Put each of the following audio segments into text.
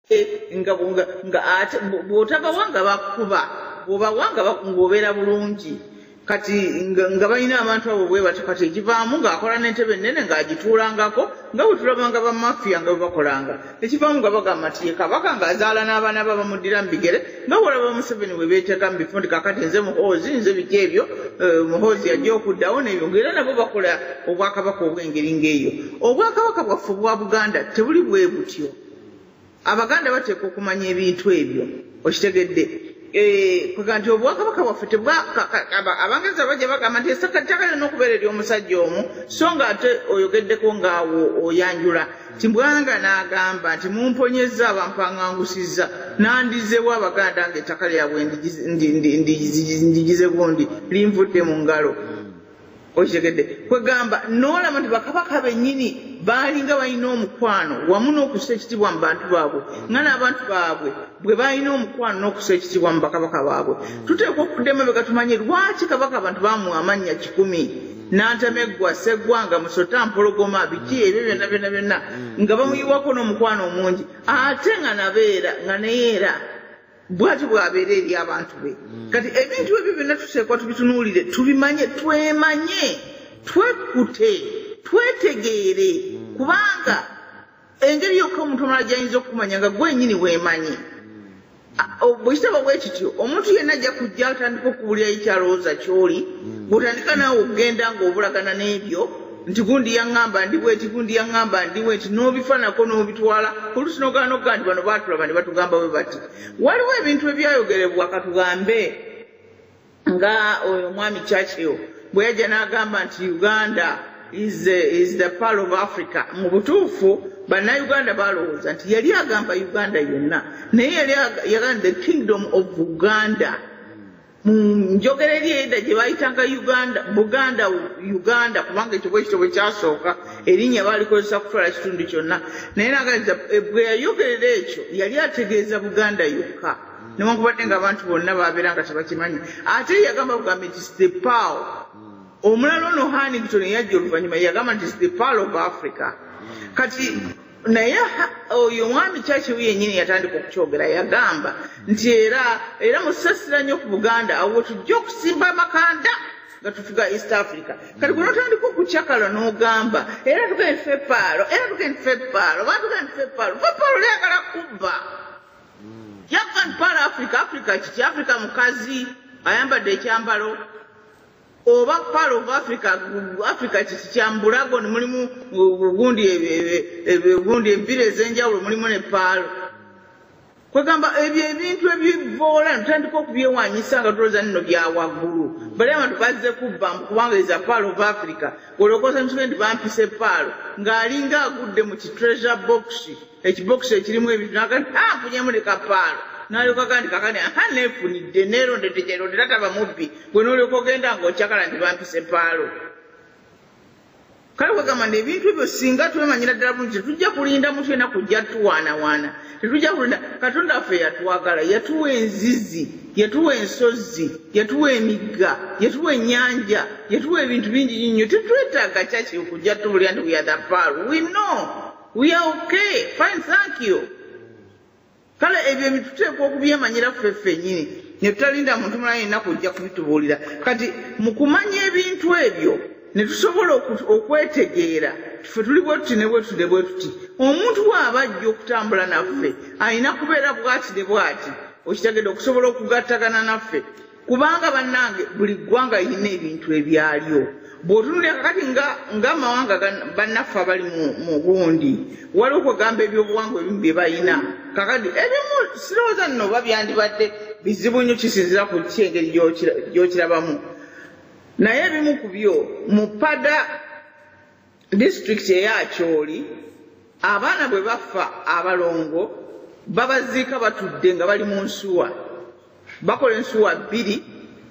nga ate bw'otagawanga bakuba bw'obawanga ng'obeera bulungi kati nga balina abantu abo bwe batyo kati ekivaamu ng'akola n'entebe ennene ng'agituulangako nga bwe tulabanga bamafiya nga bwe bakolanga ekivaamu nga bagamba nti kabaka ng'azaala n'abaana babamuddira mu bigere nga bw'olaba Museveni bwe beeteeka mu bifo nti kakati nze muhoozi nze biki ebyo muhoozi yajja okuddawo n'ebyo ng'era nabo bakola obwakabaka obw'engeri ng'eyo. Obwakabaka bwaffe obwa Buganda tebuli bwe butyo. Abaganda bateeka okumanya ebintu ebyo okitegedde. Kwega nti obwakabaka bwaffe abangereza bajja bagamba nti ettaka lirina okubeera ery'omusajja omu so nga ate oyogeddeko ng'awo oyanjula nti Mbwanga n'agamba nti mumponyezza bampangangusiza nandizeewo Abaganda ng'ettaka lyabwe ndigize gundi linvudde mu ngalo okitegedde. Kwegamba n'olaba nti bakabaka bennyini baalinga balina omukwano wamu n'okussa ekitiibwa mu bantu baabwe nga n'abantu baabwe bwe balina omukwano n'okussa ekitiibwa mu bakabaka baabwe. Tuteekwa okuddemu emabega tumanye lwaki kabaka abantu baamuwa amannya 10 n'antameggwa Sseggwanga Musota Mpologoma biki ebyo byonna nga bamuyiwako n'omukwano omungi ate nga nabeera nga neyeera bwati bwabeera eri abantu be. Kati ebintu ebyo byonna tuteekwa tubitunuulire tubimanye twemanye twekute twetegeere kubanga engeri yokka omuntu omulala gy'ayinza okumanya nga gwenyini weemanyi. Bwe kitaba bwe kityo omuntu yenna ajja kujja atandika okuwulira ekyalowooza ky'oli bw'otandika naawe okugenda ng'obulagana n'ebyo nti gundi yaŋŋamba ndi bweti gundi yaŋŋamba ndi bweti n'obifanako n'obitwala oluusi n'ogaana okugaa nti bano baatulaba ne batugamba bwe bati. Waliwo ebintu ebyayogerebwa katugambe nga oyo omwami Churchill bwe yajja n'agamba nti Uganda is the pearl of Africa. Mu butuufu bannayuganda balowooza nti yali agamba Uganda yonna naye yali yagamba the kingdom of Uganda. Njogera eri edda gye bayitanga Uganda kubanga ekyo bwekityo bwe kyasooka erinnya baalikozesa kutwala kitundu kyonna naye nagaliza bwe yayogerera ekyo yali ategeeza Buganda yokka newankubadde nga abantu bonna babeera nga tebakimanyi ate yagamba bugambe nti the pearl. Omulala ono Hannington yajja oluvannyuma yagamba nti the pearl of Africa. Kati naye oyo omwami Churchill yennyini yatandika okukyogera yagamba nti era musasira nnyo ku Buganda awo tujja okusimba amakanda nga tufuga East Africa. Kati gwe notandika okukyakala n'ogamba era tugende ffe paalo lyagala kubba yagamba nti paalo Africa kiki Africa mukazi ayambadde ekyambalo oba pearl of Africa kiki kyambulago ne mulimu gundi empira ez'enjawulo mulimu ne paalo. Kwegamba ebyo ebintu ebivoola ntandika okubyewanyisa nga tulowooza nno bya waggulu bali abantu bazze kubba kubanga eza pearl of Africa olwokoza ntuge nti bampise paalo ng'alinga agudde mu kitreasure box ekibokisi ekirimu ebintu nagati mpunyemu leka paalo n'alyoka gandi kakani neefunidde neerondedde gyerondera taba mubbi gwe n'olyoka ogenda ng'okyakala nti bampise paalo. Kale kwegamba n'ebintu ebyo singa twemanyira ddala bulungi tetujja kulinda muntu yenna kujja tuwaanawaana tetujja kulinda. Katonda waffe yatwagala yatuwa enzizi yatuwa ensozi yatuwa emigga yatuwa ennyanja yatuwa ebintu bingi nnyo tetwetaaga kyaki okujja tubulira nti we are the pearl. We know we are okay fine thank you. Kale ebyo ebituteekwa okubyemanyira ffeffe nnyini ne tutalinda muntu mulala yenna kujja kubitubuulira. Kati mu kumanya ebintu ebyo ne tusobola okwetegeera ffe tuli bwe tuti ne bwe tuti ne bwe tuti. Omuntu bw'aba ajja okutambula naffe alina kubeera bw'ati ne bw'ati okitegedde okusobola okugattagana naffe kubanga bannange buli ggwanga lirina ebintu ebyalyo. Bw'otunulira kakati ng'amawanga bannaffe abali mu gundi waliwo kwegamba ebyobuwangwa ebimu bye balina kakati ebimu sirowooza nno oba byandibadde bizibu nnyo kisinzira ku ki engeri gy'okirabamu naye ebimu ku byo mu Pada district eya Kyoli abaana bwe bafa abalongo babaziika batudde nga bali mu nsuwa bakola ensuwa 2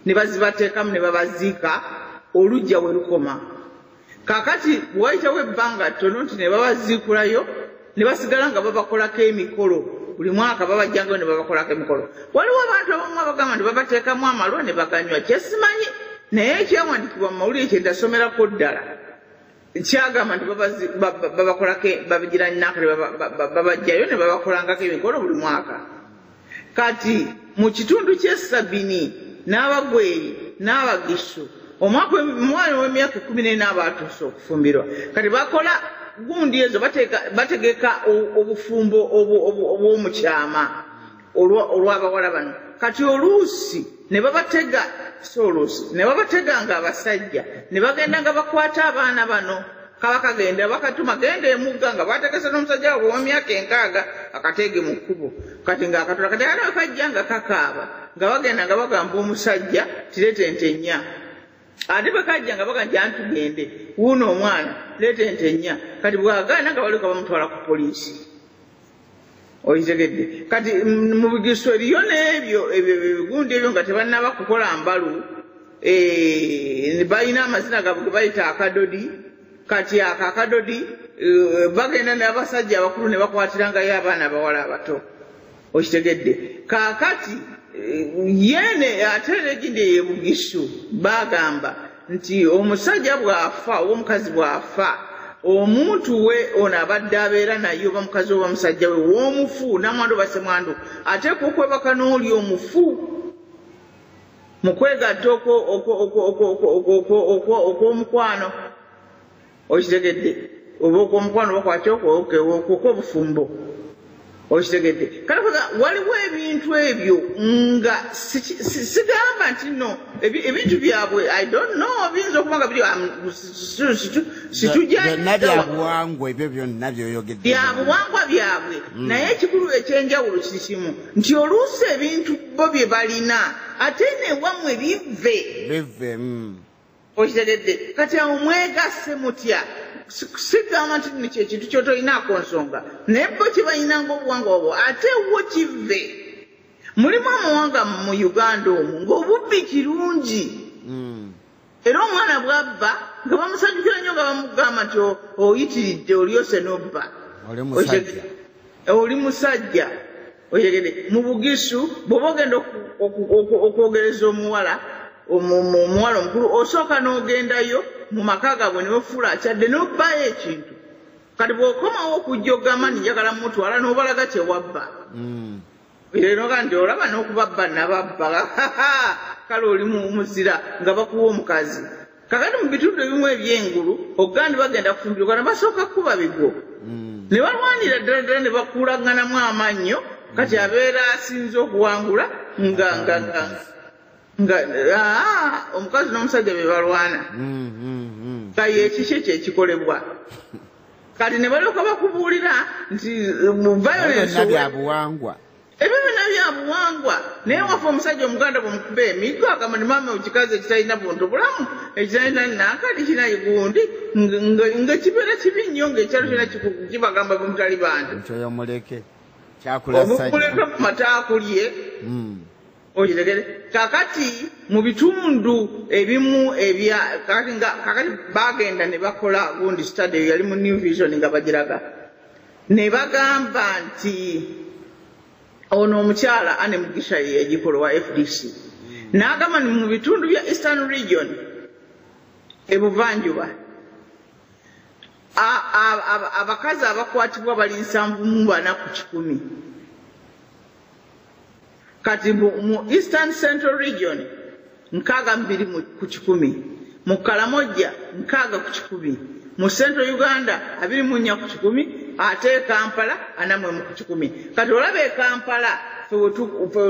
ne bazibateekamu ne babaziika olujja we lukoma. Kakati bwayitawo ebbanga ttono nti ne babaziikulayo ne basigala nga babakolako emikolo buli mwaka babajjangayo ne babakolako emikolo. Waliwo abantu abamu abagamba nti babateekamu amalwa ne baganywa kyesimanyi naye ekyawandiikibwa mu mawulire kye ndasomerako ddala kyagamba nti babakolako babigira nnakale babajjayo ne babakolangako emikolo buli mwaka kati mu kitundu ky'Essabini n'Abagweri n'Abagisu omwana w'emyaka 14 n'abatuuse okufumbirwa kati bakola gundi ezo bategeka obufumbo obw'omukyama olw'abawala bano kati oluusi ne babatega ne babateganga abasajja ne bagenda nga bakwata abaana bano kabakagenda bakatuma genda emugga nga bategese n'omusajja waabwe w'emyaka 6 akateege mu kkubo kati ng'akatola kati ana kajja nga kakaaba nga bagenda nga bagamba omusajja tireeta ente nnya ate bakajja nga baganja ntugende wuuno omwana leeta ente nnya kati bw'agaana nga baliko bamutwala ku poliisi oyitegedde kati mu Bugisu eriyo n'ebyo ebigundi ebyo nga tebannaba kukola mbalu balina amazina gaabwe ge bayita akadodi kati akadodi bagenda n'abasajja abakulu ne bakwatirangayo abaana abawala abato okitegedde kaakati yene ate egindi eyebugisu bagamba nti omusajja bw'afa oba omukazi bw'afa omuntu we ono abadde abeera naye oba mukazi oba musajja we w'omufu namwandu basemwandu ateekwa okwebaka n'oli omufu mu kwegatta okw'omukwano okitegedde oba okw'omukwano bakwatya okw'obufumbo okitegedde kale waliwo ebintu ebyo nga sigamba nti no ebintu byabwe I don't know biyinza okuba nga biri situjabyabuwangwa ebyo byonna byoyogedde byabuwangwa byabwe naye ekikulu ekyenjawulo kiri kimu nti oluusi ebintu bo bye balina ate newammwe bive okitegedde kati awo mwegasse mutya sigamba nti ni kyekintu kyotolinaako nsonga naye bo kye balina ng'obuwangwa obwo ate wo kive mulimu amawanga mu Uganda omwo ng'obubbi kirungi era omwana bw'abba nga bamusanyukira nnyo nga bamugamba nti oyitiridde olyose n'obba oli musajja otegedde mu Bugisu bw'oba ogenda okwogereza omuwala omukulu osooka n'ogendayo mu maka gaabwe ne bafuula akyadde n'obbayo ekintu kati bw'okomawo okujja ogamba nti njagala mutwala n'obalaga kyewabba era nti olaba n'okubabba nababba kale oli muzira nga bakuwa omukazi kakati mu bitundu ebimu eby'engulu ogandi bagenda kufumbirwa ne basooka kuba bigo ne balwanira ddala ne bakuulaganamu amannyo kati abeera asinze okuwangula nga omukazi n'omusajja be balwana kaye ekiki kyekikolebwa kati ne balyoka bakubuulira nti mu violence byabuwangwa ebyo byonna byabuwangwa naye waffe omusajja omuganda bwemukuba emigo agamba ni maama ekikazi ekitalina buntu bulamu ekitalina nankali kinayi gundi nga kibeera kibi nnyo ng'ekyalo kyona kibagamba bemutali bantu kyoyomuleke omukuleka mu mataakulye okitegere kakati mu bitundu ebimu kakati bagenda ne bakola gundi study yali mu New Vision nga bagiraga ne bagamba nti ono omukyala Anne Mugisha yegikolo wa FDC n'agamba ni mu bitundu bya Eastern Region ebuvanjuba abakazi abakwatibwa bali 74 ku 100 kati mu Eastern Central Region 62 ku 100 mu Karamoja 6 ku 100 mu Central Uganda 24 ku 100 ate Kampala 4 ku 10 kati olabe Kampala fe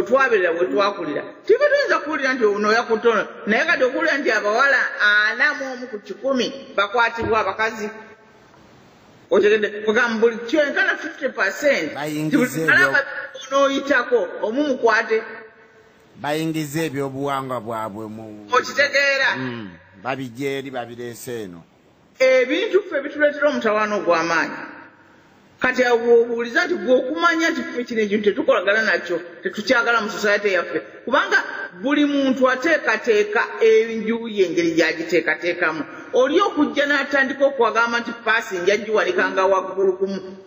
twaberera bwe twakulira tibetuyinza kuwulira nti ono yakutono naye kati okuwulira nti abawala 41 ku 10 bakwatibwa abakazi otegedde kugamba buli kyenkana 50% n'oyitako omumukwate bayingiza ebyobuwangwa bwabwe mu okitegeera babijja eri babireese eno ebintu ffe bituleetera omutawaana ogw'amaanyi kati obuuliza nti gwe okumanya nti ffe kino ekintu tetukolagana nakyo tetukyagala mu society yaffe kubanga buli muntu ateekateeka enju ye engeri gy'agiteekateekamu. Oli okujja n'atandika okwagamba nti paasi njagiwanikanga waggulu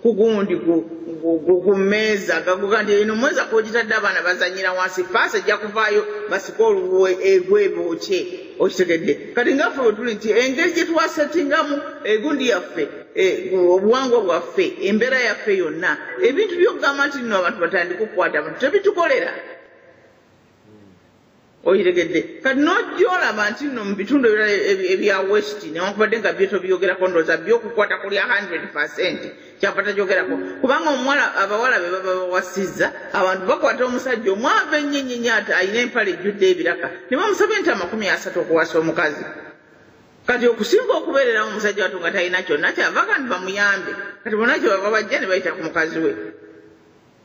ku gundi ku mmeeza gaguga nti eno mweza kwogitadde abaana bazanyira wansi paasi ejja kuvaayo basike olugwe bookye. Okitegedde kati ngaffe bwe tuli nti engeri gye twasetingamu egundi yaffe obuwangwa bwaffe embeera yaffe yonna ebintu by'okugamba nti nno abantu batandika okukwata abantu tebitukolera. Oyitegedde kati n'ojjolaba nti nno mu bitundu ebirala ebya west newankubadde nga byo tobyogerako ndowooza by'okukwata kulya 100% kyava tagyogerako kubanga abawala be baba bawasizza abantu bakwata omusajja omwava ennyenyenyaata alina empale ejjudde ebiraka ne bamusaba ente 30 okuwasa omukazi. Kati okusinga okubeererawo omusajja watu nga talina kyonna kyava kandi bamuyambe kati bonna kye bava bajja ne bayita ku mukazi we.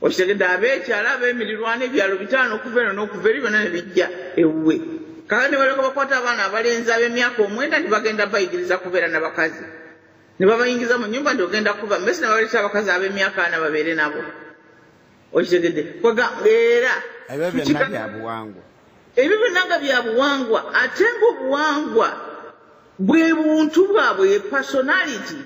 Okitegedde abeekyala ab'emirirwano ebyalo 5 okuva eno n'okuva eri byonna ne bijja ewuwe. Kakati ne baleka bakwata abaana abalenzi ab'emyaka 9 nti bagenda bayigiriza kubeera n'abakazi ne babayingiza mu nnyumba nti ogenda kuba mbese ne baleeta abakazi ab'emyaka 4 babeere nabo. Okitegedde era ebyo byonna bya buwangwa. Ebyo byonna nga bya buwangwa ate ng'obuwangwa bwe buntu bwabwe ye personality